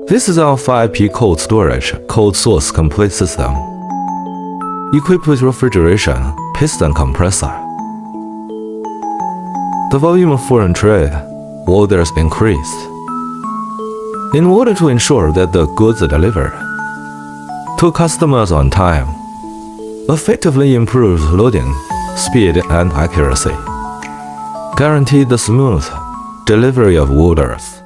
This is our 5P cold storage, cold source complete system, equipped with refrigeration, piston compressor. The volume of foreign trade orders increased. In order to ensure that the goods are delivered to customers on time, effectively improves loading, speed, and accuracy, guaranteed the smooth delivery of orders.